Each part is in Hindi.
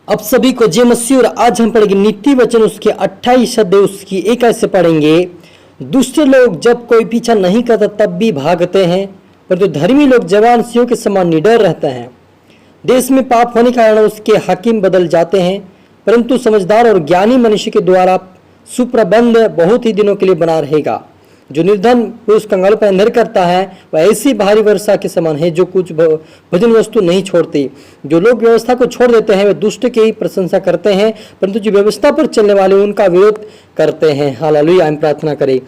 अब सभी को जय मसीह। और आज हम पढ़ेंगे नीति वचन उसके 28 अध्याय उसकी 1 ऐसे पढ़ेंगे। दुष्ट लोग जब कोई पीछा नहीं करता तब भी भागते हैं, परंतु धर्मी लोग जवान सिंहों के समान निडर रहते हैं। देश में पाप होने के कारण उसके हाकिम बदल जाते हैं, परंतु समझदार और ज्ञानी मनुष्य के द्वारा सुप्रबंध बहुत ही दिनों के लिए बना रहेगा। जो निर्धन पुरुष कंगाल पर अंधेर करता है वह ऐसी भारी वर्षा के समान है जो कुछ भोजन वस्तु नहीं छोड़ती। जो लोग व्यवस्था को छोड़ देते हैं वे दुष्ट की ही प्रशंसा करते हैं, परंतु जो व्यवस्था पर चलने वाले उनका विरोध करते हैं। हालेलुया। हम प्रार्थना करें।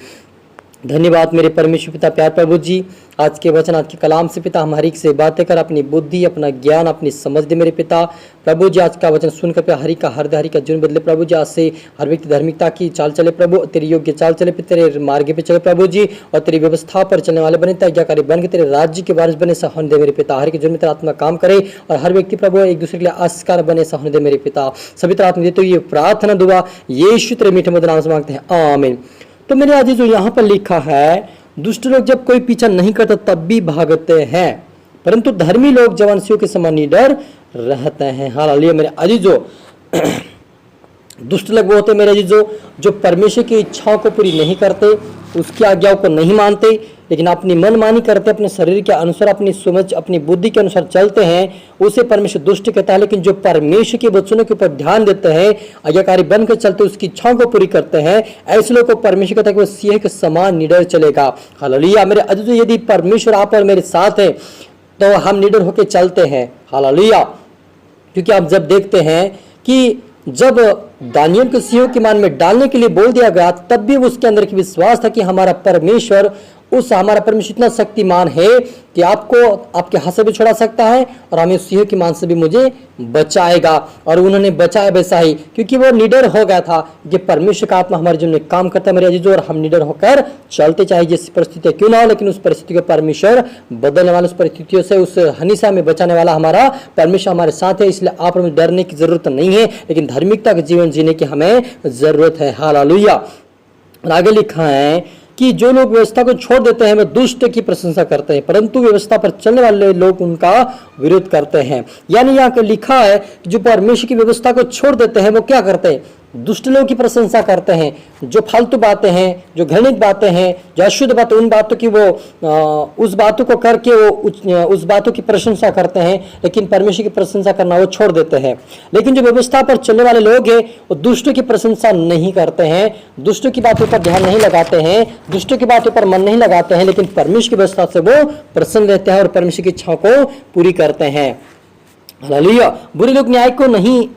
धन्यवाद मेरे परमेश्वर पिता प्यार प्रभु जी, आज के वचन आज के कलाम से पिता हमारी एक से बातें कर, अपनी बुद्धि अपना ज्ञान अपनी समझ दे मेरे पिता प्रभु जी। आज का वचन सुनकर पिता हरि का जीवन बदले प्रभु जी। आज से हर व्यक्ति धार्मिकता की चाल चले प्रभु, तेरी योग्य चाल चले, तेरे मार्ग पे चले प्रभु जी, और तेरी व्यवस्था पर चलने वाले बने, आज्ञाकारी बन के तेरे राज्य के वारिस बने सहन दे मेरे पिता। हर के जीवन में तेरा आत्मा काम करे और हर व्यक्ति प्रभु एक दूसरे के लिए आस्कार बने सहन दे मेरे पिता। सभी तरह आत्मा देते ये प्रार्थना दुआ यीशु तेरे मीठे मधुर नाम से मांगते हैं, आमीन। तो मेरे आज जो यहाँ पर लिखा है, दुष्ट लोग जब कोई पीछा नहीं करता तब भी भागते हैं, परंतु धर्मी लोग जवान सिंहों के समान निडर रहते हैं। हालेलुया। मेरे अजीजों, दुष्ट लोग वो होते मेरे अजीजों जो परमेश्वर की इच्छाओं को पूरी नहीं करते, उसकी आज्ञाओं को नहीं मानते, लेकिन अपनी मनमानी करते, अपने शरीर के अनुसार अपनी समझ अपनी बुद्धि के अनुसार चलते हैं, उसे परमेश्वर दुष्ट कहता है। लेकिन जो परमेश्वर के वचनों के ऊपर ध्यान देते हैं, आज्ञाकारी बनकर चलते, उसकी इच्छाओं को पूरी करते हैं, ऐसे लोगों को परमेश्वर कहता है कि वो सिंह के समान निडर चलेगा। हालेलुया। मेरे अजीजों, यदि परमेश्वर आप और मेरे साथ है तो हम निडर होकर चलते हैं। हालेलुया। क्योंकि आप जब देखते हैं कि जब दानियल को सिंहों के मान में डालने के लिए बोल दिया गया, तब भी उसके अंदर की विश्वास था कि हमारा परमेश्वर इतना शक्तिमान है कि आपको आपके हाथ से भी छुड़ा सकता है और हमें सिंह की मान से भी मुझे बचाएगा। और उन्होंने बचाया वैसा ही, क्योंकि वो निडर हो गया था कि परमेश्वर का आत्मा हमारे जीवन में काम करता है मेरे अजीजों, और हम निडर होकर चलते, चाहे जैसी परिस्थितियां क्यों ना हो, लेकिन उस परिस्थिति को परमेश्वर बदलने वाला, उस परिस्थितियों से उस हनीसा में बचाने वाला हमारा परमेश्वर हमारे साथ है। इसलिए आप हमें डरने की जरूरत नहीं है, लेकिन धार्मिकता का जीवन जीने की हमें जरूरत है। हालेलुया। और आगे लिखा है कि जो लोग व्यवस्था को छोड़ देते हैं वे दुष्ट की प्रशंसा करते हैं, परंतु व्यवस्था पर चलने वाले लोग उनका विरोध करते हैं। यानी यहाँ पे लिखा है कि जो परमेश्वर की व्यवस्था को छोड़ देते हैं वो क्या करते हैं? दुष्ट लोगों की प्रशंसा करते हैं। जो फालतू बातें हैं, जो घृणित बातें हैं, जो अशुद्ध बातें, उन बातों की वो उस बातों को करके वो उस बातों की प्रशंसा करते हैं, लेकिन परमेश्वर की प्रशंसा करना वो छोड़ देते हैं। लेकिन जो व्यवस्था पर चलने वाले लोग हैं वो दुष्टों की प्रशंसा नहीं करते हैं, दुष्टों की बातों पर ध्यान नहीं लगाते हैं, दुष्टों की बातों पर मन नहीं लगाते हैं, लेकिन परमेश्वर की व्यवस्था से वो प्रसन्न रहते हैं और परमेश्वर की इच्छाओं को पूरी करते हैं। हालेलुया। बुरे लोग न्याय को नहीं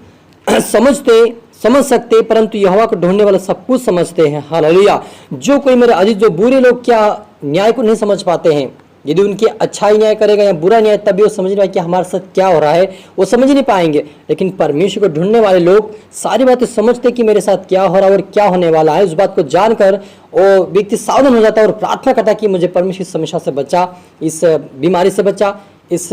समझ सकते, परंतु यहोवा को ढूंढने वाले सब कुछ समझते हैं। हालेलुया। जो कोई मेरे अजीज, जो बुरे लोग क्या न्याय को नहीं समझ पाते हैं, यदि उनके अच्छाई न्याय करेगा या बुरा न्याय, तभी वो समझ रहा है कि हमारे साथ क्या हो रहा है, वो समझ नहीं पाएंगे। लेकिन परमेश्वर को ढूंढने वाले लोग सारी बातें समझते कि मेरे साथ क्या हो रहा है और क्या होने वाला है। उस बात को जानकर वो व्यक्ति सावधान हो जाता है और प्रार्थना करता है कि मुझे परमेश्वर इस समस्या से बचा, इस बीमारी से बचा, इस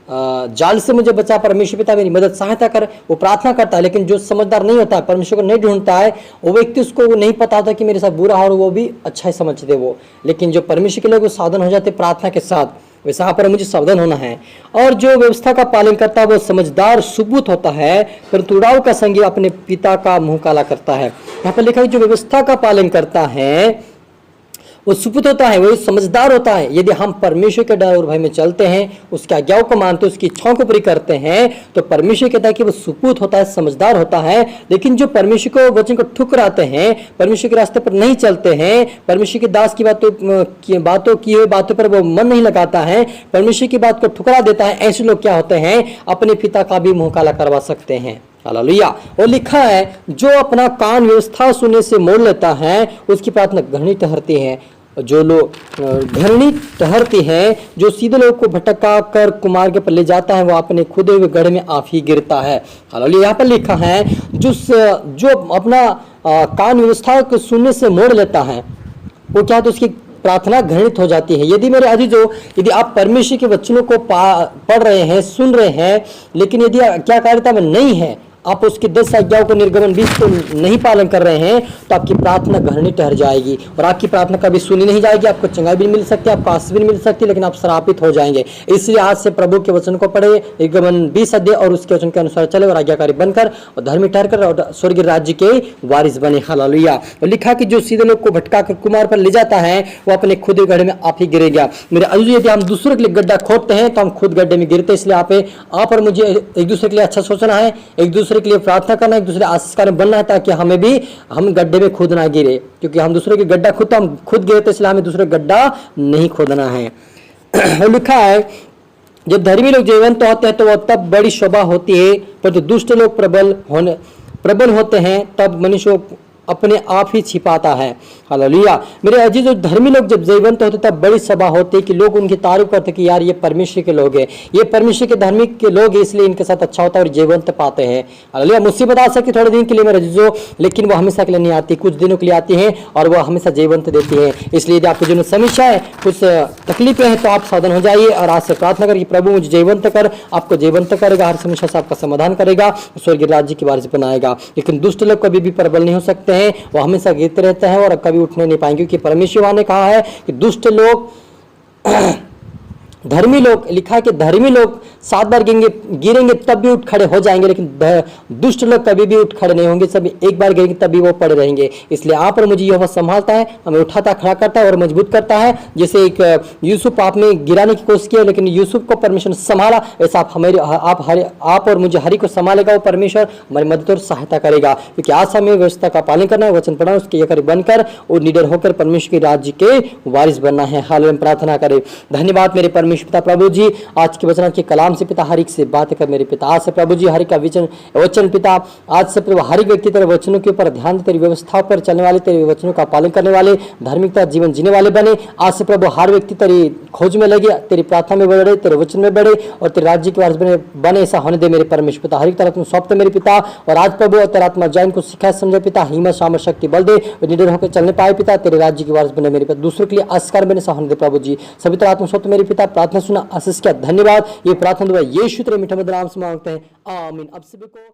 जाल से मुझे बचा, परमेश्वर पिता मेरी मदद सहायता कर। वो प्रार्थना करता है। लेकिन जो समझदार नहीं होता है, परमेश्वर को नहीं ढूंढता है, वो व्यक्ति उसको नहीं पता होता कि मेरे साथ बुरा हो, और वो भी अच्छा ही समझते वो। लेकिन जो परमेश्वर के लोग वो सावधान हो जाते प्रार्थना के साथ, वैसा यहाँ पर मुझे सावधान होना है। और जो व्यवस्था का पालन करता है वो समझदार सुबूत होता है, परंतु उड़ाव का संगी अपने पिता का मुंह काला करता है। यहाँ पर लिखा है जो व्यवस्था का पालन करता है वो सुपुत होता है, वो समझदार होता है। यदि हम परमेश्वर के डर और भय में चलते हैं, उसकी आज्ञाओं को मानते हैं, उसकी इच्छाओं को पूरी करते हैं, तो परमेश्वर कहता है कि वो सुपुत होता है, समझदार होता है। लेकिन जो परमेश्वर को वचन को ठुकराते हैं, परमेश्वर के रास्ते पर नहीं चलते हैं, परमेश्वर के दास की बातों की बातों पर वो मन नहीं लगाता है, परमेश्वर की बात को ठुकरा देता है, ऐसे लोग क्या होते हैं? अपने पिता का भी मुंह काला करवा सकते हैं। हालेलुया। और लिखा है जो अपना कान व्यवस्था सुनने से मोड़ लेता है उसकी प्रार्थना घृणित ठहरती है। जो लोग घृणित ठहरती है, जो सीधे लोग को भटका कर कुमार्ग पर ले जाता है, वो अपने खुदे हुए गढ़ में आप ही गिरता है। हालेलुया। यहाँ पर लिखा है जो अपना कान व्यवस्था को सुनने से मोड़ लेता है, वो क्या, तो उसकी प्रार्थना घृणित हो जाती है। यदि मेरे अजीजों, यदि आप परमेश्वर के वचनों को पढ़ रहे हैं, सुन रहे हैं, लेकिन यदि क्या कार्यता में नहीं है, आप उसकी 10 आज्ञाओं को निर्गमन 20 को नहीं पालन कर रहे हैं तो आपकी प्रार्थना घरनी ठहर जाएगी और आपकी प्रार्थना कभी सुनी नहीं जाएगी। आपको चंगाई भी मिल सकती है, आपको आशीष भी मिल सकती है, लेकिन आप श्रापित हो जाएंगे। इसलिए आज से प्रभु के वचन को पढ़े, निर्गमन 20 अध्याय और उसके वचन के अनुसार चले और आज्ञाकारी बनकर और धर्मी ठहरकर और स्वर्गीय राज्य के वारिस बने। हालेलुया। और लिखा कि जो सीधे लोग को भटकाकर कुमार पर ले जाता है वो अपने खुद गड्ढे में आप ही गिरेगा। मेरे अजीज, यदि हम दूसरे के लिए गड्ढा खोदते हैं तो हम खुद गड्ढे में गिरते हैं। इसलिए आप और मुझे एक दूसरे के लिए अच्छा सोचना है, एक दूसरे के लिए प्रार्थना करना है, एक दूसरे आशीषकार बनना है, ताकि हम गड्ढे में खुद ना गिरे, क्योंकि हम दूसरे के गड्ढा खुद तो हम खुद गिरते, इसलिए हमें दूसरे गड्ढा नहीं खोदना है। लिखा है जब धर्मी लोग जीवंत होते हैं तो वह तब बड़ी शोभा होती है, परंतु दुष्ट लोग प्रबल होते हैं तब मनुष्य अपने आप ही छिपाता है। हालेलुया। मेरे अजीज, धर्मी लोग जब जीवंत होते तब बड़ी सभा होती है कि लोग उनकी तारीफ करते कि यार ये परमेश्वर के लोग हैं, ये परमेश्वर के धार्मिक के लोग हैं, इसलिए इनके साथ अच्छा होता है और जीवंत पाते हैं। हालेलुया। मुसीबत आ सकती थोड़े दिन के लिए मेरे अजीजों, लेकिन वो हमेशा के लिए नहीं आती, कुछ दिनों के लिए आती है और वो हमेशा जीवंत देती है। इसलिए यदि आपको जीवन में समस्या है, कुछ तकलीफें हैं, तो आप सावधान हो जाइए और आज से प्रार्थना करिए, प्रभु मुझे जीवंत कर। आपको जीवंत करेगा, हर समस्या से आपका समाधान करेगा, स्वर्गीय राज्य की वारिस बनाएगा। लेकिन दुष्ट लोग कभी भी प्रबल नहीं हो सकते हैं, वो हमेशा गिरते रहते हैं और कभी उठने नहीं पाएंगे, क्योंकि परमेश्वर ने कहा है कि दुष्ट लोग धर्मी लोग, लिखा है कि धर्मी लोग 7 बार गिरेंगे तब भी उठ खड़े हो जाएंगे, लेकिन दुष्ट लोग कभी भी उठ खड़े नहीं होंगे, सभी एक बार गिरेंगे तब भी वो पड़े रहेंगे। इसलिए आप और मुझे यहोवा संभालता है, हमें उठाता, खड़ा करता है और मजबूत करता है। जैसे एक यूसुफ आप में गिराने की कोशिश किया, लेकिन यूसुफ को परमेश्वर ने संभाला, ऐसा आप और मुझे हरी को संभालेगा वो परमेश्वर, हमारी मदद और सहायता करेगा। क्योंकि आज हमें व्यवस्था का पालन करना है, वचन पढ़ना, उसके यकारी बनकर और निडर होकर परमेश्वर के राज्य के वारिस बनना है। हाल में प्रार्थना करें। धन्यवाद मेरे परमेश्वर पिता प्रभु जी, आज के वचन के कलाम से पिता हरिक से बात कर मेरे पिता। आज से प्रभु जी हरि का वचन पिता, आज से प्रभु हर व्यक्ति तेरे वचनों के ऊपर ध्यान, तेरी व्यवस्थाओं पर चलने वाले, तेरे वचनों का पालन करने वाले, धार्मिकता जीवन जीने वाले बने। आज से प्रभु हर व्यक्ति तेरी खोज में लगे, तेरी प्रार्थना में बढ़े, तेरे वचन में बढ़े और तेरे राज्य के वारिस बने। ऐसा होने दे मेरे परमेश्वर पिता। हर एक तरह तुम सौंपते मेरे पिता, और आज प्रभु और तेरा आत्मा जैन को सिखाए समझे पिता, हिम्मत सामर्थ शक्ति बल दे और निडर होकर चलने पाए पिता, तेरे राज्य के वारिस बने मेरे पिता। दूसरों के लिए आशीषकार बने, ऐसा होने दे प्रभु जी। सभी तरह तुम सौंपते मेरे पिता, प्रार्थना सुना, आशीष किया, धन्यवाद। ये प्रार्थना दुआ यीशु तेरे मीठे मधुर नाम से मांगते हैं, आमीन। अब सभी को